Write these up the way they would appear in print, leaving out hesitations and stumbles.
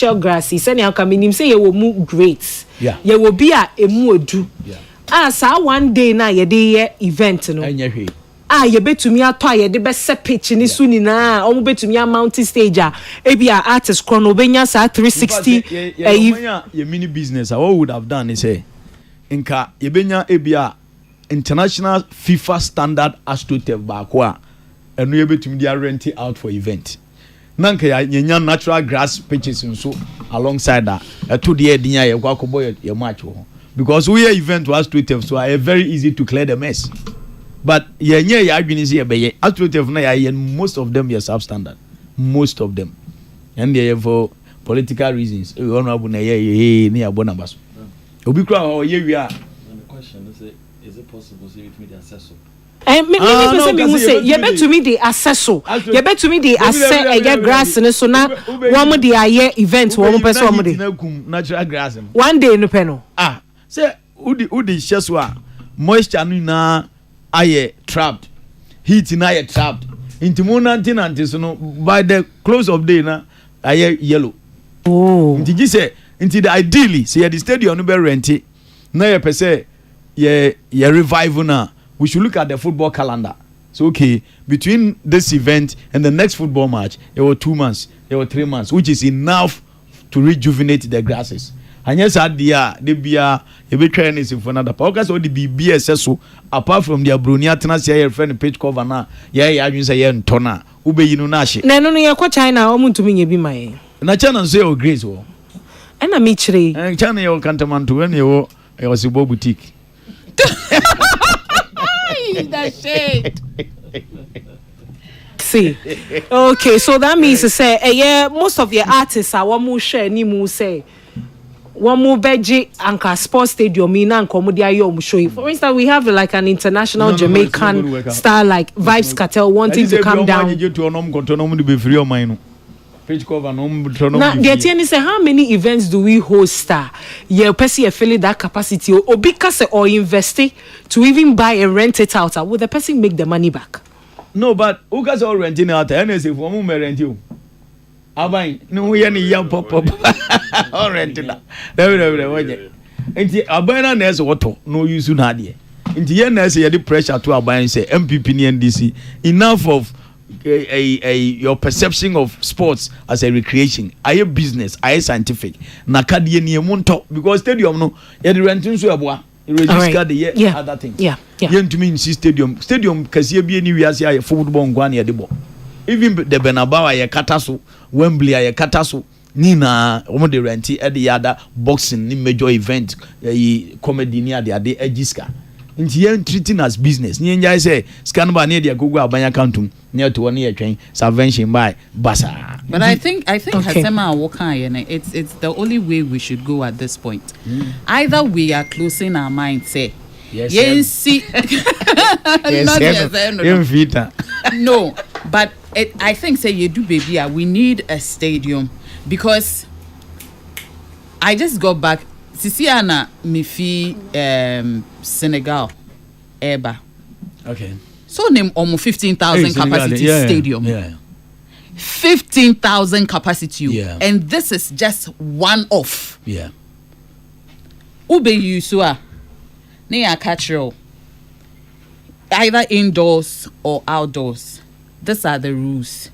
artificial grass is any aka minim say ye wo mu great ye wo bi a emu odu sa one day na ye dey event no anya hwe ye betumi ato ye de be se pitch ni so ni na omo betumi a mountain stage e bi a artist chrono benya sa 360 ye mini business what would have done is say inka ye benya e bi a international FIFA standard AstroTurf ba ko a eno ye betumi dia rent out for event nanka ya nyanya natural grass pitches nso alongside that to the edinya ye kwa kobo ye match ho because we event was AstroTurf so are very easy to clear the mess. But ya adwini say be AstroTurf na ya most of them are substandard, most of them, and they for political reasons honorable na ye ni abona baso obi kura o ye wi a. And the question is it possible to with me the assessor me say you bet to me the assessor you bet to me the assess grass ne so na one dey aye event one person one dey natural grass one day no peno say udi sheso a moisture no na aye trapped heat na aye trapped into nanti so no by the close of day na aye yellow nti gi say nti the ideally say the stadium no be rent na ye pese ye revive na we should look at the football calendar. So okay, between this event and the next football match there were 2 months, there were 3 months, which is enough to rejuvenate the grasses. And yes, at the beer, a bit training for another podcast or the BBS so apart from the Abrunia Tenacia friend page cover now, you say yen tona, ube yunashi. No, ya kwa China, or to me be my. Na China say o grace wo. And a michre. And China yo cantaman to when you was a boutique. That shade. See, okay, so that means to say, most of your artists are one more share, ni more say, one more beji anka sports stadium, mina and comedy show. For instance, we have like an international Jamaican star like Vibes Cartel wanting to come down. Now, the attorney say, how many events do we host? You person feel that capacity or because or invest to even buy and rent it out. Will the person make the money back? No, but who guys all renting out? And if one more rent you, I buy no we any young pop all renting that. Inti abana na ese woto no use na de. Inti ye na ese ye the pressure to abana say MPP ni NDC enough of your perception of sports as a recreation, a business, a scientific. Nakadie ni emunto because stadium no ye the renting so aboa. Register the year other thing. Yeah. Yen to me in stadium kase bi ni wiase aye football ngwan ye de bo. Even the Bernabeu aye kataso, Wembley aye kataso. Nina omo de renti e the other boxing ni major event comedy ni ade egiska. Nti yen treating as business. Ni enja say scan ba na de agogo abanya accountum near to one year train subvention by basa. But I think Hasema Awokan, it's the only way we should go at this point. Either we are closing our mind, say yes, no, but I think say you do baby, we need a stadium because I just got back. Sisiana Mifi Senegal Eba. Okay. So name almost 15,000 capacity stadium. Yeah. 15,000 capacity. Yeah. And this is just one off. Yeah. Ube Yusua. Neya catch either indoors or outdoors. These are the rules.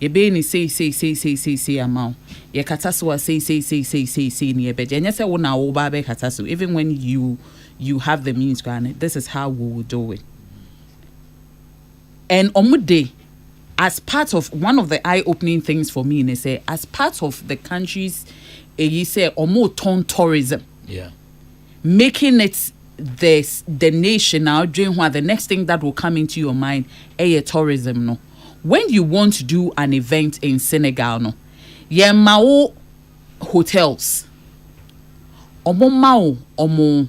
Ebeni say amount. Ye kataswa say near bed. And yes, I will now babe katasu. Even when you have the means, granted, this is how we will do it. And Omude, as part of one of the eye-opening things for me, they say, as part of the country's, you say, Omo tourism. Yeah. Making it the nation now, doing what the next thing that will come into your mind, tourism, no. When you want to do an event in Senegal, no, mao hotels, omo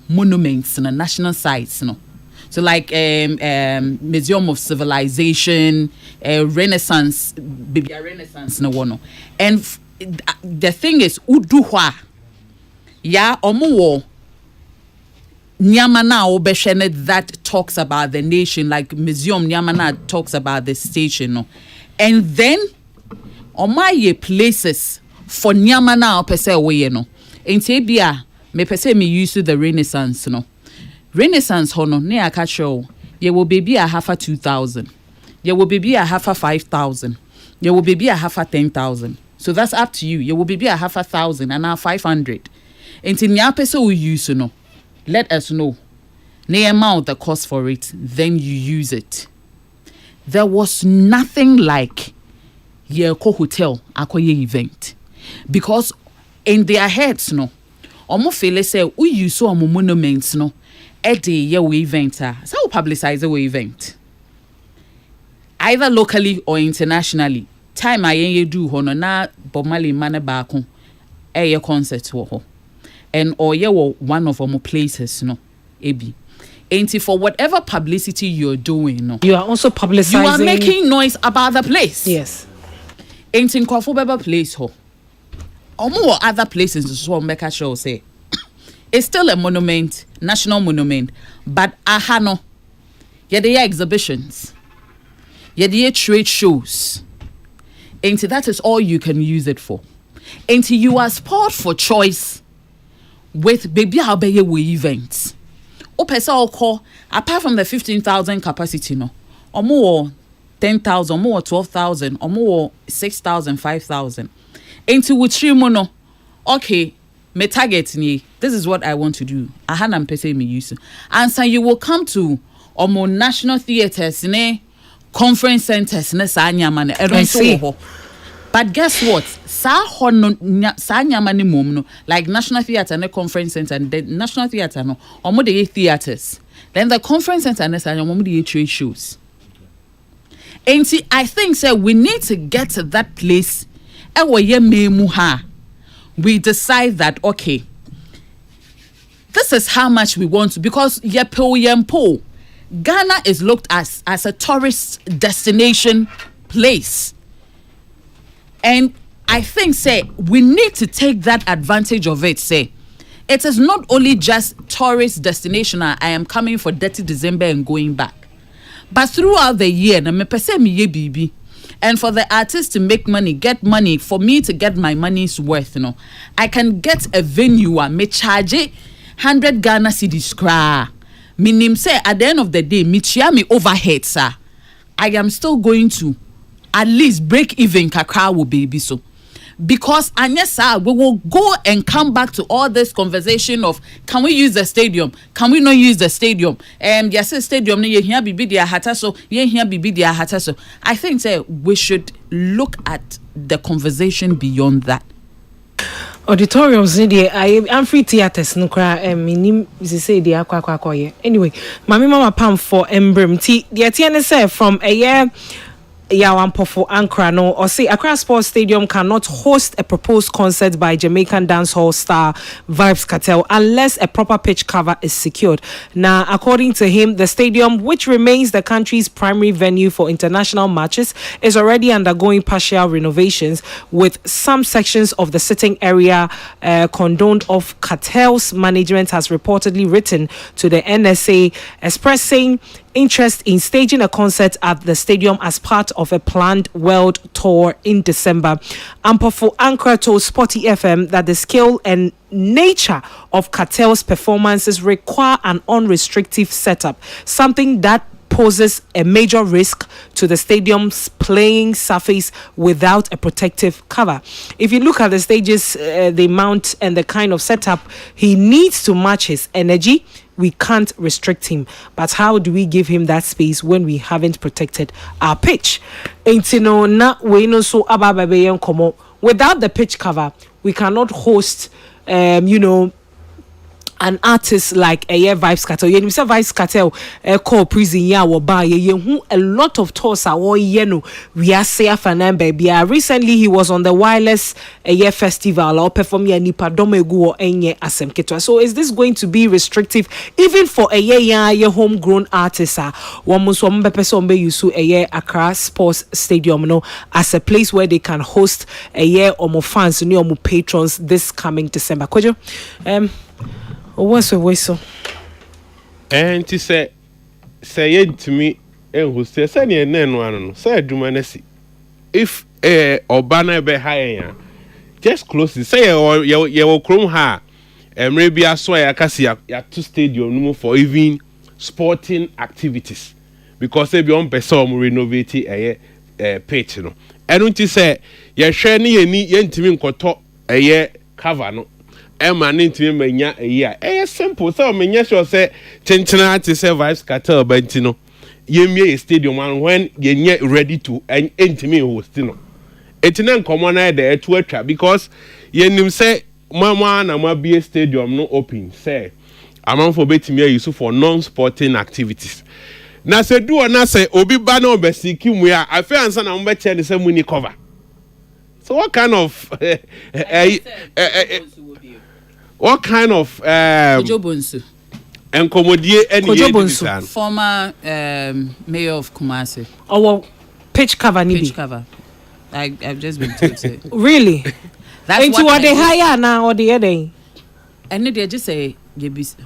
monuments, no, national sites, no. So like Museum of Civilization, Renaissance, Bibia Renaissance, no one. And the thing is, uduhwa, ya omo Nyamana obeshene that talks about the nation, like Museum Nyamana talks about the station, no. And then omaye places for nyama na opese we no enti bia me pese me use the Renaissance no Renaissance hono ne aka show ye will baby a half a 2,000 ye will baby a half a 5,000 ye will baby a half a 10,000 so that's up to you ye will baby a half a 1,000 and now 500 enti nya pese we use no let us know the amount the cost for it then you use it. There was nothing like Yeko Hotel Akoye event because in their heads no omo feel say we use so omo monuments no e dey ye we event so we publicize the event either locally or internationally time ayen do ho no na bomali mane baako e ye concert wo ho and or ye wo one of omo places no ebi. Ain't for whatever publicity you're doing, no. You are also publicizing. You are making noise about the place. Yes. Ain't in Kofubeba place, ho. Or more other places, so make sure say it's still a monument, national monument, but ahano. Yeah, there are exhibitions. Yeah, there are trade shows. Ain't that is all you can use it for. Ain't you are sport for choice with baby abeye events. Opesa call apart from the 15,000 capacity no or more 10,000 more 12,000 or more 6,000 5,000 into which no okay me target ni this is what I want to do ahana mpese me use and so you will come to more national theaters ne conference centers ne sa nyama ne but guess what sa nyama ni mom no like national theater and conference center and the national theater no omo dey theaters then the conference center and omo dey trade shows and see I think say we need to get to that place e wo ye memu ha we decide that okay this is how much we want to because yempo Ghana is looked as a tourist destination place. And I think, say, we need to take that advantage of it, say. It is not only just tourist destination, I am coming for Dirty December and going back. But throughout the year, and for the artist to make money, get money, for me to get my money's worth, I can get a venue, me charge 100 Ghana cedis kra. Minim say, at the end of the day, me chia me overhead, sir. I am still going to at least break even kakra will baby so because anyesa we will go and come back to all this conversation of can we use the stadium, can we not use the stadium, yes stadium ne here bibi dia hata so here bibi dia hata so. I think say we should look at the conversation beyond that. Auditoriums I'm free theaters no kra minim say dey akwa anyway mama pam for embrem ti the tiene say from a year Yawampofo Ankara no or say Accra Sports Stadium cannot host a proposed concert by Jamaican dancehall star Vybz Kartel unless a proper pitch cover is secured. Now, according to him, the stadium, which remains the country's primary venue for international matches, is already undergoing partial renovations, with some sections of the sitting area condoned off. Kartel's management has reportedly written to the NSA expressing interest in staging a concert at the stadium as part of a planned world tour in December. Ampofo Ankara told Sporty FM that the scale and nature of Kartel's performances require an unrestricted setup, something that poses a major risk to the stadium's playing surface without a protective cover. If you look at the stages they mount and the kind of setup he needs to match his energy, we can't restrict him. But how do we give him that space when we haven't protected our pitch? Without the pitch cover, we cannot host an artist like Vybz Kartel. You say Vybz Kartel call prison ya wo ba ye a lot of tours are we are safe and baby. Recently he was on the Wireless festival or perform ya nipa domegu or enye asem ketwa. So is this going to be restrictive even for a homegrown artist? One must one bepe use Accra Sports Stadium as a place where they can host or more fans or more patrons this coming December. Kojo what's a whistle? And to say it to me, and who says any one, say, do manesi. If Obana be higher, just close it. Say you Chrome ha. Maybe I saw ya to stadium for even sporting activities because they be on person renovate a pitch no. I don't say you share ni yentimi nkoto cover no. Emma ntimi manya a simple so menya sure say chenchena to say vibes cartel bentino. Yemie a stadium and when you ready to ntimi host no. Etinen common na the to attract because yenim say mama na ma be stadium no open say amount for betimi use for non-sporting activities. Na say do or na say obi ba na obesiki mu ya afi ansa na mo be che ne say muni cover. So what kind of what kind of Kojobonsu enkomodie any former mayor of Kumasi. Our pitch cover Pitch cover. I've just been told to. Really? That's into what they hire now or the other? And they just say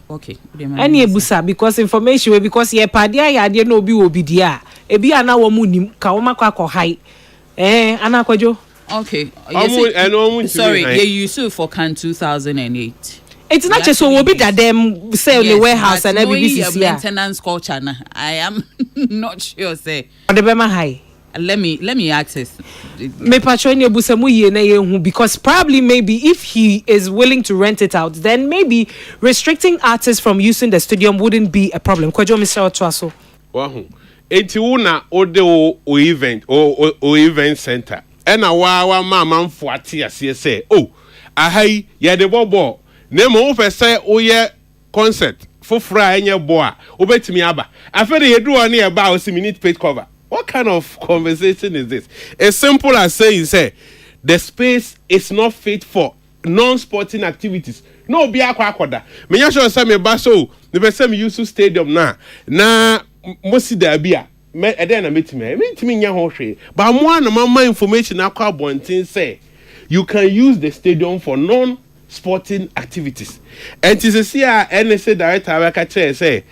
okay. Any ebusa because information because ye padia ya de no bi obi dia. Ebi ana wo mu nim ka wo makwa ko high. Ana kwajo. Okay. Sorry, they used it for Can 2008. It's not just so be that them sell the warehouse and every business maintenance culture. I am not sure say. The Bema high. Let me access. Me patroni ebusemu ye na ye because probably maybe if he is willing to rent it out, then maybe restricting artists from using the stadium wouldn't be a problem. Kwajo Mr. Otwaso. Wow. Enti una ode o event center. Ena wa mama mfuati ase say, "Oh, ahai ye de bobo. Na mo fe say oye concert fofra enye bo a, obetimi aba. Afere ye do one e ba o si minute page cover." What kind of conversation is this? As simple as saying, say, the space is not fit for non-sporting activities. No, be a quakoda. Me ya sure say me baso, the person me use stadium na mosi da bia. Me eden na metime nya ho hwe. But mo na mama information akwa bontin say you can use the stadium for non-sporting activities. And to see a NSA director aka say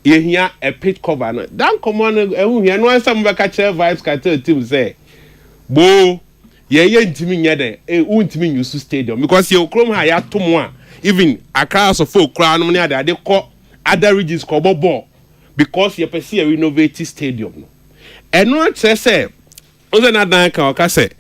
you hear a pit cover no dan common here no answer mbaka chair vibes cartel team say bo ye ntimi nya de untimi use stadium because you chrome ha ya to mo a even across of folk kra no ne ade call other regions ko ball because you person renovate stadium no eno say oze na dan ka o ka say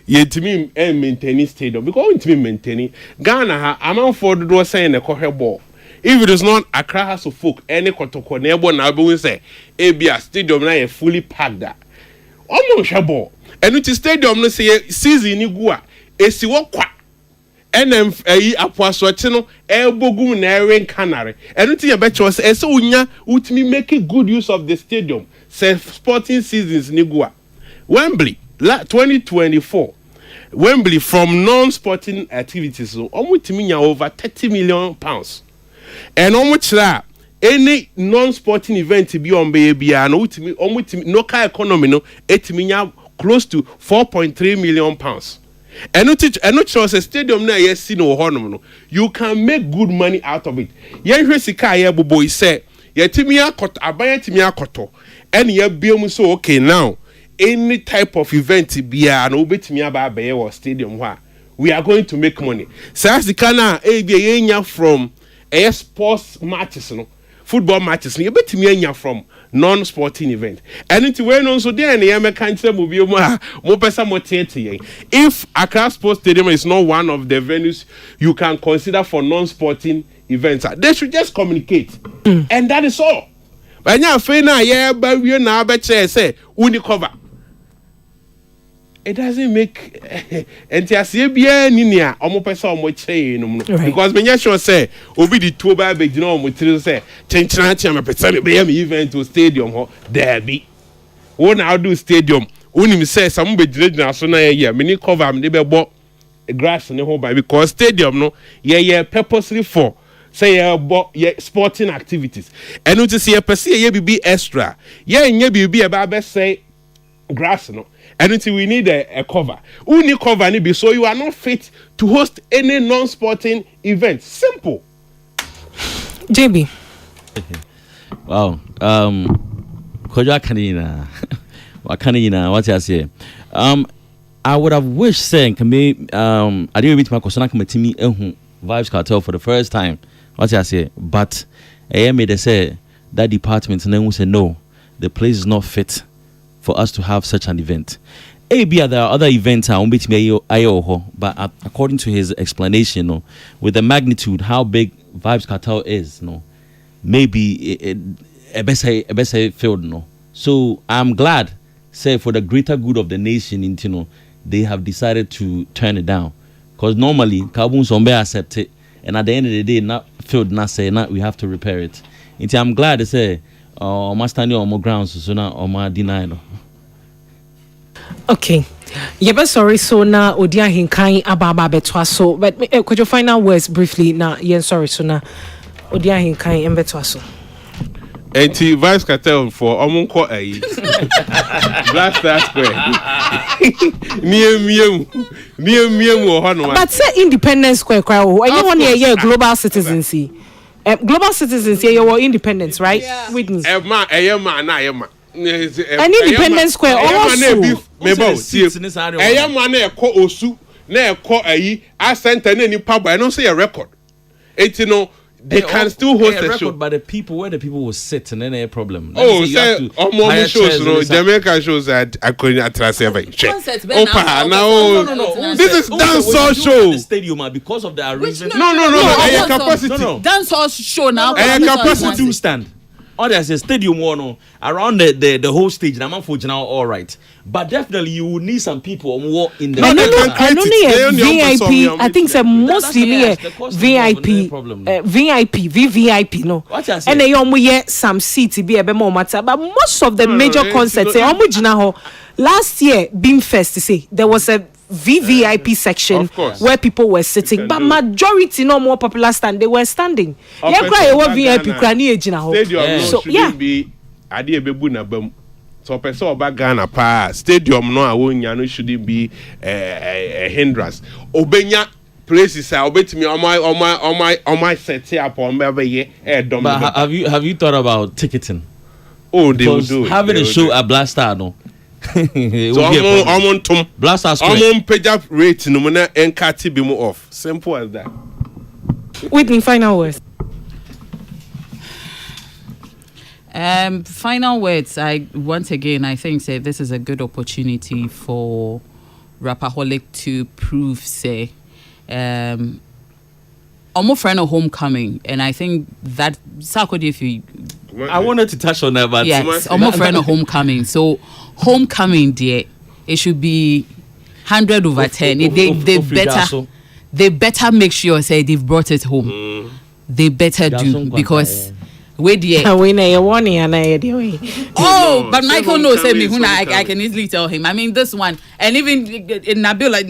ye ntimi maintain stadium because untimi maintain Ghana ha amount for do say na ko ball. If it is not Accra House of Folk, any kotoko nebo na be say ebia stadium na ye fully packed that. Omo shabo. And which stadium no say season ni gu a esi wo kwa. NM apoasoche no ebogum na eren canary. And which ye betcho say ese unya utimi make good use of the stadium. Say sporting seasons ni gu a. Wembley 2024. Wembley from non-sporting activities so omo timi nya over 30 million pounds. And almost any non-sporting event be on baby and no car economy no etiminya close to 4.3 million pounds. And no choice a stadium na yes no honum no. You can make good money out of it. Yen hwe sika ye bobo say yetimia kot aban timia koto and ye biom so okay now any type of event be and obetimia ba be your stadium where we are going to make money. Say sika na e be yenya from sports matches no football matches no you betimi anya from non-sporting event and it we no so there na ye me kantre mo bi mo pesa mo tete if Accra Sports Stadium is not one of the venues you can consider for non-sporting events they should just communicate and that is all but nya fe na ye ba wie na ba che say uni cover it doesn't make entiasie bia ni nia omo pesa omo cheye no because me sure say obi di two ba be gina omo tiri say chenchina tia me pesa me be event to stadium ho derby wo na do stadium unim say some be gina so na ye me ni cover me be bo grass ne ho ba because stadium no ye purposely for say ye sporting activities and it see ye pese ye bibi extra ye nya bibi e ba be say grass no. And until we need a cover. We need cover ni be so you are not fit to host any non-sporting event. Simple. JB. Wow. Kojo akanina. Wakanina, what you say? I would have wished saying can be I didn't reach my question committee Vibes Cartel for the first time. What I say, but I made they say that department and then we say no, the place is not fit for us to have such an event. Maybe there are other events but according to his explanation, no, with the magnitude how big Vibes Cartel is, no, maybe a better field, no. So I'm glad, say for the greater good of the nation, you know, they have decided to turn it down. Because normally, Kabun Sombe accept it, and at the end of the day, not field, not say, not we have to repair it. And I'm glad they say, my standing on more grounds, so now on my denial. Okay. Yebe sorry so na odia hinkan ababa betwa so, but could you final words briefly na yen sorry so na odia hinkan embetwa so. Anti Vibes Cartel for omunko ayi. Blaster Square. Niam wo ho no. But say Independence Square cry o. Anyone here global citizens. Global citizens here your independence, right? Yeah. Witness. Ema na. An Independence Square also. Mebo see. Eyama na ekọ osu na ekọ ayi asenta na nipa ba no say a record. Eti no they can still host a show. But the people where the people will sit and then a problem. Oh, say almost shows no Jamaica shows that I couldn't attract every check. No. This is dancehall show. The stadium because of the reason. No. Capacity. Dancehall show now. Capacity to stand. Or there's a stadium one around the whole stage. And I'm for now all right. But definitely you will need some people more in the. I know VIP. I think it's mostly VIP. VVIP. No. And they some seats be a more matter. But most of the major concerts, last year, Beamfest, say there was a VVIP section where people were sitting, but majority no more popular stand they were standing. Yeah, cry what VIP crani ejina ho. So yeah. Ade ebebu na bam. So person oba Ghana pa stadium no awonya no shouldn't be a hindrance. Obenya places are obetimi on my set up on be But have you thought about ticketing? Oh, they will do it. Having a show at Blaster no. So I'm on Tom Blaster Square. I'm on page up rate no na enkati be more off. Simple as that. Whitney, final words. Final words. I once again I think say this is a good opportunity for Rapaholic to prove say almost friend of homecoming, and I think that Sakodi if you I wanted to touch on that, but yes, almost friend of homecoming. So homecoming, dear, it should be 100 over 10. They better make sure say they've brought it home. They better do because we dear. Oh, but Michael knows me. I can easily tell him. I mean this one, and even Nabila,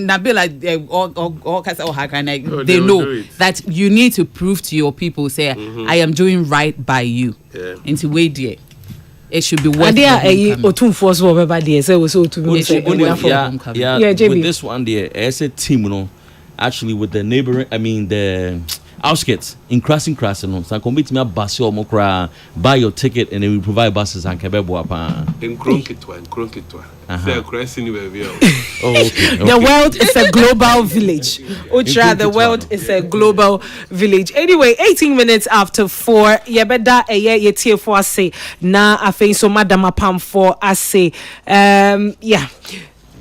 they know that you need to prove to your people say I am doing right by you. Into way dear. It should be worth it. With this one there, as a team, you know, actually with the neighboring, I mean the outskirts in crossing no so come meet me bus or mokra buy your ticket and then we provide buses and kebebo apa in kronketwa say crossing baby. The world is a global village. Utra, the world is a global village. Anyway, 18 minutes after 4 yebeda eye yetie for ase na afei so madam apam for ase yeah.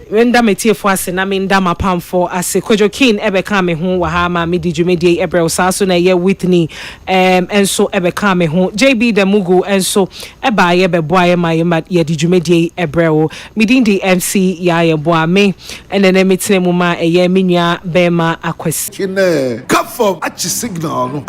When da metie for ase na me nda mapam for ase Kojo King ebe ka me ho wa ha ma me di dwumedie ebre osaso na ye Whitney enso ebe ka me ho JB the Mugu enso eba ye be boa ye ma ye di dwumedie ebre o me din di MC ya ye boa me ene na metene mu ma eye menua be ma akwesi kine ka form achi signal no